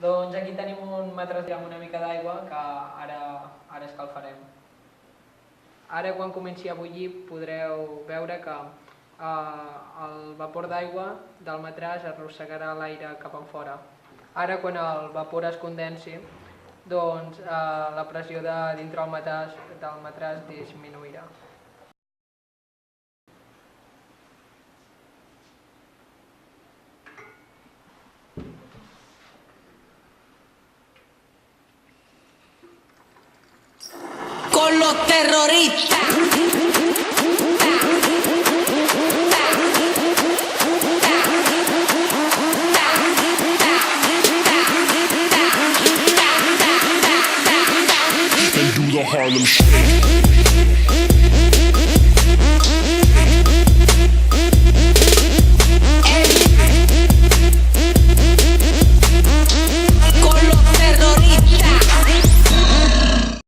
Doncs aquí tenim un matrasser amb una mica d'aigua que ara escalfarem. Ara quan comenci a bullir podreu veure que el vapor d'aigua del matràs arrossegarà l'aire cap enfora. Ara quan el vapor es condensi, doncs la pressió de dintre del matràs disminuirà. Con los terroristas. And do the Harlem Shake.